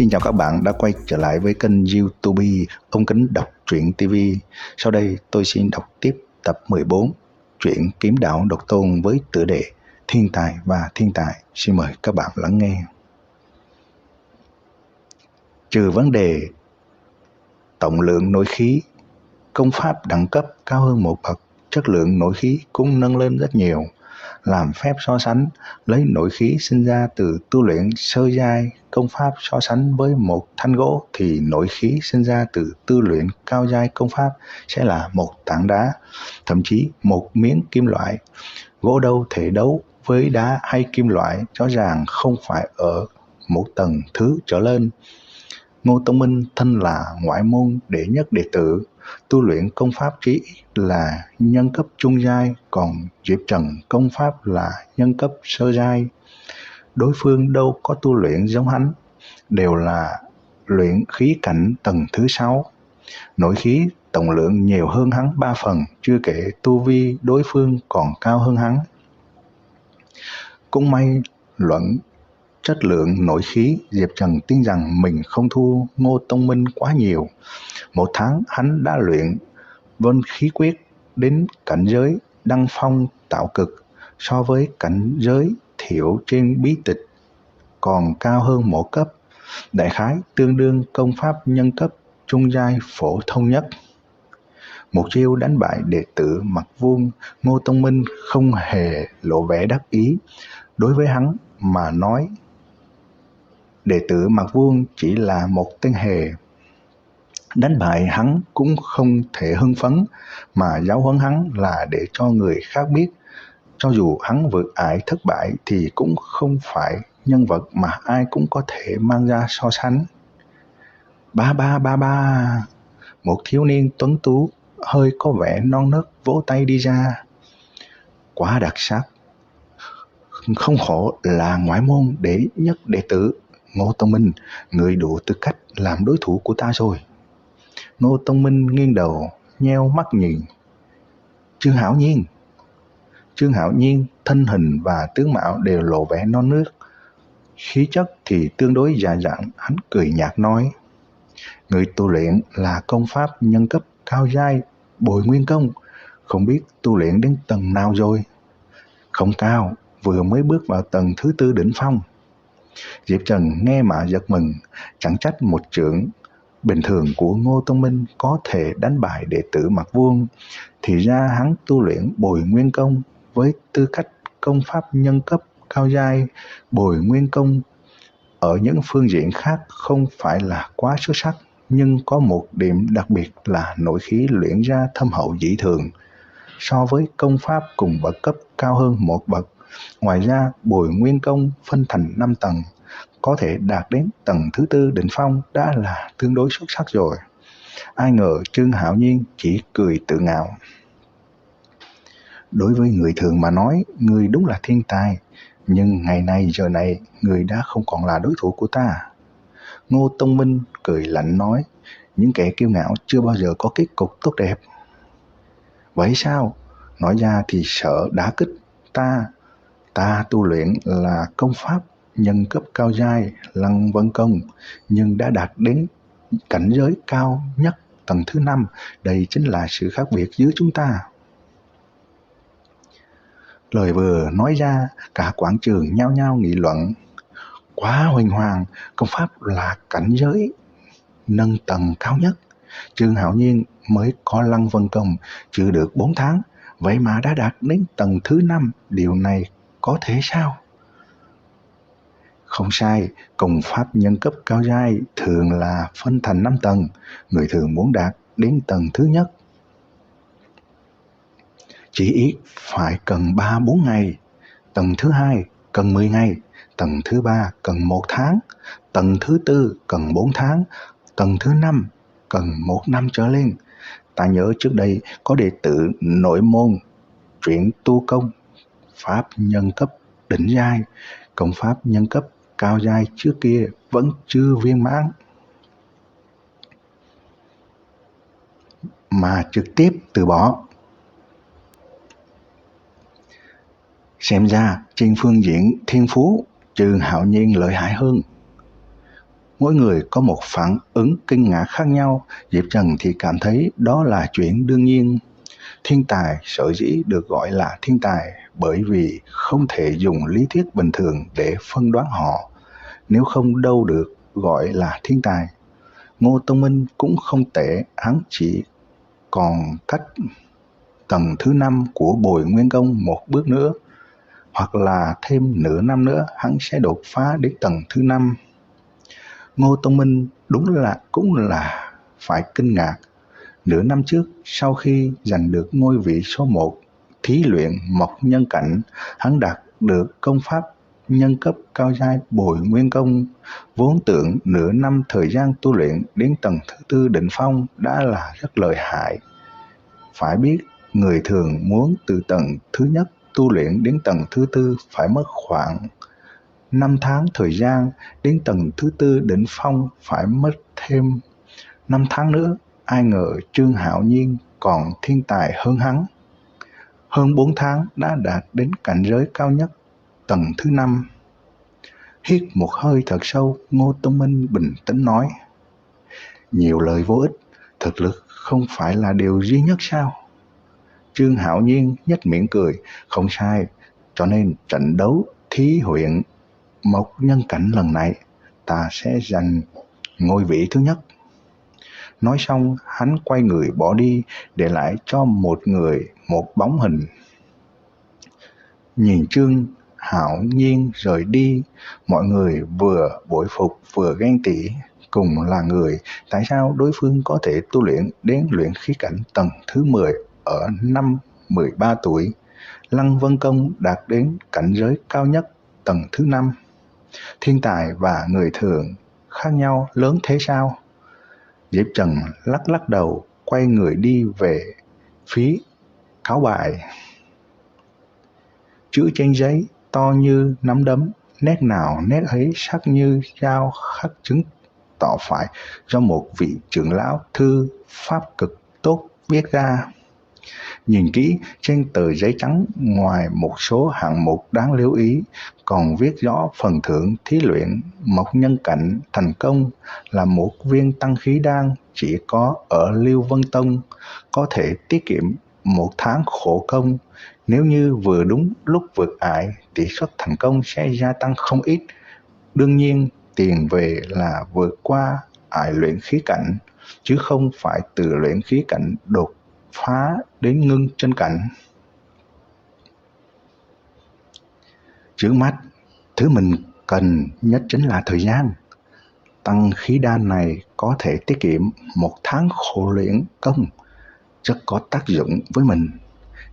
Xin chào các bạn đã quay trở lại với kênh YouTube Ống Kính Đọc Truyện TV. Sau đây tôi xin đọc tiếp tập 14 truyện Kiếm Đạo Độc Tôn với tựa đề Thiên Tài và Thiên Tài. Xin mời các bạn lắng nghe. Trừ vấn đề tổng lượng nội khí, công pháp đẳng cấp cao hơn một bậc, chất lượng nội khí cũng nâng lên rất nhiều. Làm phép so sánh, lấy nội khí sinh ra từ tu luyện sơ giai công pháp so sánh với một thanh gỗ thì nội khí sinh ra từ tu luyện cao giai công pháp sẽ là một tảng đá, thậm chí một miếng kim loại. Gỗ đâu thể đấu với đá hay kim loại, rõ ràng không phải ở một tầng thứ trở lên. Ngô Tông Minh thân là ngoại môn đệ nhất đệ tử, tu luyện công pháp chí ít là nhân cấp trung giai, còn Diệp Trần công pháp là nhân cấp sơ giai. Đối phương đâu có tu luyện giống hắn, đều là luyện khí cảnh tầng thứ 6. Nội khí tổng lượng nhiều hơn hắn 3 phần, chưa kể tu vi đối phương còn cao hơn hắn. Cũng may luận chất lượng nội khí, Diệp Trần tin rằng mình không thua Ngô Tông Minh quá nhiều. Một tháng hắn đã luyện vân khí quyết đến cảnh giới đăng phong tạo cực, so với cảnh giới thiểu trên bí tịch còn cao hơn một cấp, đại khái tương đương công pháp nhân cấp trung giai phổ thông nhất. Một chiêu đánh bại đệ tử Mặc Vuông, Ngô Tông Minh không hề lộ vẻ đắc ý. Đối với hắn mà nói, đệ tử Mặc Vuông chỉ là một tên hề. Đánh bại hắn cũng không thể hưng phấn, mà giáo huấn hắn là để cho người khác biết, cho dù hắn vượt ải thất bại thì cũng không phải nhân vật mà ai cũng có thể mang ra so sánh. Ba, một thiếu niên tuấn tú hơi có vẻ non nớt vỗ tay đi ra. Quá đặc sắc, không khổ là ngoại môn đệ nhất đệ tử. Ngô Tông Minh, người đủ tư cách làm đối thủ của ta rồi. Ngô Tông Minh nghiêng đầu, nheo mắt nhìn Trương Hạo Nhiên thân hình và tướng mạo đều lộ vẻ non nớt, khí chất thì tương đối già dặn. Hắn cười nhạt nói: người tu luyện là công pháp nhân cấp cao giai Bồi Nguyên Công, không biết tu luyện đến tầng nào rồi? Không cao, vừa mới bước vào tầng thứ 4 đỉnh phong. Diệp Trần nghe mà giật mình, chẳng trách một trưởng bình thường của Ngô Tông Minh có thể đánh bại đệ tử Mặc Vuông, thì ra hắn tu luyện Bồi Nguyên Công với tư cách công pháp nhân cấp cao giai. Bồi Nguyên Công ở những phương diện khác không phải là quá xuất sắc, nhưng có một điểm đặc biệt là nội khí luyện ra thâm hậu dị thường, so với công pháp cùng bậc cấp cao hơn một bậc. Ngoài ra, Bồi Nguyên Công phân thành 5 tầng, có thể đạt đến tầng thứ 4 đỉnh phong đã là tương đối xuất sắc rồi. Ai ngờ Trương Hạo Nhiên chỉ cười tự ngạo. Đối với người thường mà nói, người đúng là thiên tài, nhưng ngày này giờ này, người đã không còn là đối thủ của ta. Ngô Tông Minh cười lạnh nói: những kẻ kiêu ngạo chưa bao giờ có kết cục tốt đẹp. Vậy sao? Nói ra thì sợ đả kích ta. Ta tu luyện là công pháp nhân cấp cao giai Lăng Vân Công, nhưng đã đạt đến cảnh giới cao nhất tầng thứ 5. Đây chính là sự khác biệt giữa chúng ta. Lời vừa nói ra, cả quảng trường nhao nhao nghị luận. Quá huỳnh hoàng, công pháp là cảnh giới nâng tầng cao nhất. Trương Hạo Nhiên mới có Lăng Vân Công chưa được 4 tháng, vậy mà đã đạt đến tầng thứ 5. Điều này có thể sao? Không sai, công pháp nhân cấp cao giai thường là phân thành 5 tầng. Người thường muốn đạt đến tầng thứ nhất chỉ ít phải cần 3-4 ngày, tầng thứ 2 cần 10 ngày, tầng thứ 3 cần 1 tháng, tầng thứ 4 cần 4 tháng, tầng thứ 5 cần 1 năm trở lên. Ta nhớ trước đây có đệ tử nội môn truyện tu công pháp nhân cấp đỉnh giai, công pháp nhân cấp cao giai trước kia vẫn chưa viên mãn, mà trực tiếp từ bỏ. Xem ra trên phương diện thiên phú, Trương Hạo Nhiên lợi hại hơn. Mỗi người có một phản ứng kinh ngạc khác nhau, Diệp Trần thì cảm thấy đó là chuyện đương nhiên. Thiên tài sở dĩ được gọi là thiên tài bởi vì không thể dùng lý thuyết bình thường để phân đoán họ, nếu không đâu được gọi là thiên tài. Ngô Tông Minh cũng không tệ, hắn chỉ còn cách tầng thứ 5 của Bồi Nguyên Công một bước nữa, hoặc là thêm nửa năm nữa hắn sẽ đột phá đến tầng thứ 5. Ngô Tông Minh đúng là cũng là phải kinh ngạc. Nửa năm trước, sau khi giành được ngôi vị số 1 thí luyện Mộc Nhân Cảnh, hắn đạt được công pháp nhân cấp cao giai Bồi Nguyên Công, vốn tưởng nửa năm thời gian tu luyện đến tầng thứ 4 đỉnh phong đã là rất lợi hại. Phải biết, người thường muốn từ tầng thứ nhất tu luyện đến tầng thứ 4 phải mất khoảng 5 tháng thời gian, đến tầng thứ 4 đỉnh phong phải mất thêm 5 tháng nữa. Ai ngờ Trương Hạo Nhiên còn thiên tài hơn hắn. Hơn 4 tháng đã đạt đến cảnh giới cao nhất, tầng thứ 5. Hít một hơi thật sâu, Ngô Tông Minh bình tĩnh nói: nhiều lời vô ích, thực lực không phải là điều duy nhất sao? Trương Hạo Nhiên nhếch miệng cười: không sai, cho nên trận đấu thí huyện Mộc Nhân Cảnh lần này ta sẽ giành ngôi vị thứ nhất. Nói xong, hắn quay người bỏ đi, để lại cho một người một bóng hình. Nhìn Trương Hạo Nhiên rời đi, mọi người vừa bội phục vừa ghen tị. Cùng là người, tại sao đối phương có thể tu luyện đến luyện khí cảnh tầng thứ 10 ở năm 13 tuổi? Lăng Vân Công đạt đến cảnh giới cao nhất tầng thứ 5. Thiên tài và người thường khác nhau lớn thế sao? Diệp Trần lắc đầu, quay người đi về phía cáo bài. Chữ trên giấy to như nắm đấm, nét nào nét ấy sắc như dao khắc, chứng tỏ phải do một vị trưởng lão thư pháp cực tốt viết ra. Nhìn kỹ, trên tờ giấy trắng, ngoài một số hạng mục đáng lưu ý, còn viết rõ phần thưởng thí luyện Mộc Nhân Cảnh thành công là một viên tăng khí đan chỉ có ở Lưu Vân Tông, có thể tiết kiệm 1 tháng khổ công. Nếu như vừa đúng lúc vượt ải, tỷ suất thành công sẽ gia tăng không ít. Đương nhiên, tiền về là vượt qua ải luyện khí cảnh, chứ không phải từ luyện khí cảnh đột phá đến ngưng chân cảnh. Trước mắt, thứ mình cần nhất chính là thời gian. Tăng khí đan này có thể tiết kiệm 1 tháng khổ luyện công, rất có tác dụng với mình.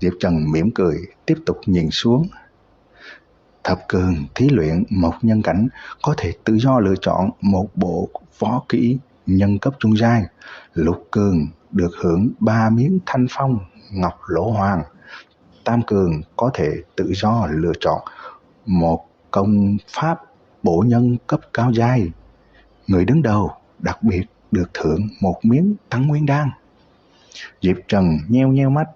Diệp Trần mỉm cười, tiếp tục nhìn xuống. Thập cường thí luyện Mộc Nhân Cảnh có thể tự do lựa chọn một bộ võ kỹ nhân cấp trung giai. Lục cường được hưởng 3 miếng thanh phong ngọc lỗ hoàng. Tam cường có thể tự do lựa chọn một công pháp bổ nhân cấp cao giai. Người đứng đầu đặc biệt được thưởng 1 miếng tăng nguyên đan. Diệp Trần nheo mắt,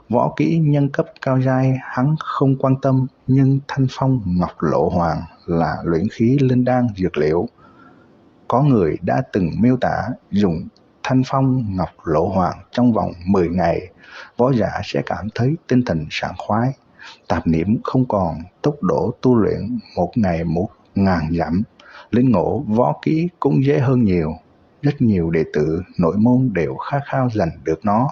võ kỹ nhân cấp cao giai hắn không quan tâm, nhưng thanh phong ngọc lộ hoàng là luyện khí linh đan dược liệu. Có người đã từng miêu tả dùng thanh phong ngọc lộ hoàng trong vòng 10 ngày, võ giả sẽ cảm thấy tinh thần sảng khoái, tạp niệm không còn, tốc độ tu luyện 1 ngày 1000 dặm, lĩnh ngộ võ kỹ cũng dễ hơn nhiều. Rất nhiều đệ tử nội môn đều khát khao giành được nó.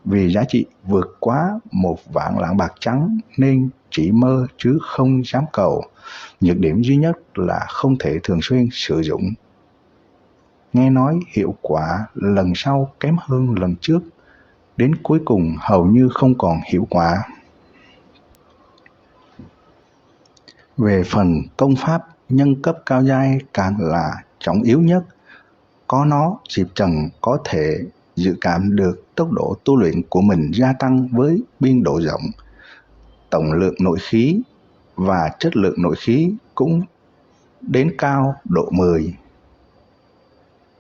Vì giá trị vượt quá 1 vạn lạng bạc trắng nên chỉ mơ chứ không dám cầu. Nhược điểm duy nhất là không thể thường xuyên sử dụng. Nghe nói hiệu quả lần sau kém hơn lần trước, đến cuối cùng hầu như không còn hiệu quả. Về phần công pháp nhân cấp cao giai càng là trọng yếu nhất. Có nó, Diệp Trần có thể dự cảm được tốc độ tu luyện của mình gia tăng với biên độ rộng. Tổng lượng nội khí và chất lượng nội khí cũng đến cao độ 10.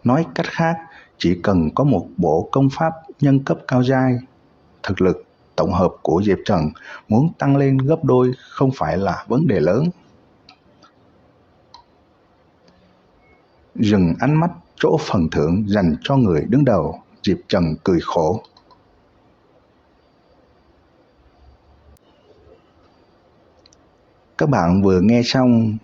Nói cách khác, chỉ cần có một bộ công pháp nhân cấp cao giai, thực lực tổng hợp của Diệp Trần muốn tăng lên gấp đôi không phải là vấn đề lớn. dừng ánh mắt chỗ phần thưởng dành cho người đứng đầu. Diệp Trần cười khổ. Các bạn vừa nghe xong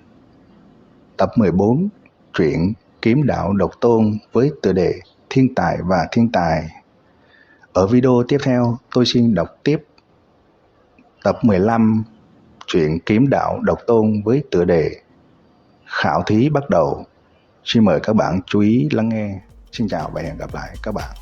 tập 14 truyện Kiếm Đạo Độc Tôn với tựa đề Thiên Tài và Thiên Tài. Ở video tiếp theo, tôi xin đọc tiếp tập 15 truyện Kiếm Đạo Độc Tôn với tựa đề Khảo Thí bắt đầu. Xin mời các bạn chú ý lắng nghe. Xin chào và hẹn gặp lại các bạn.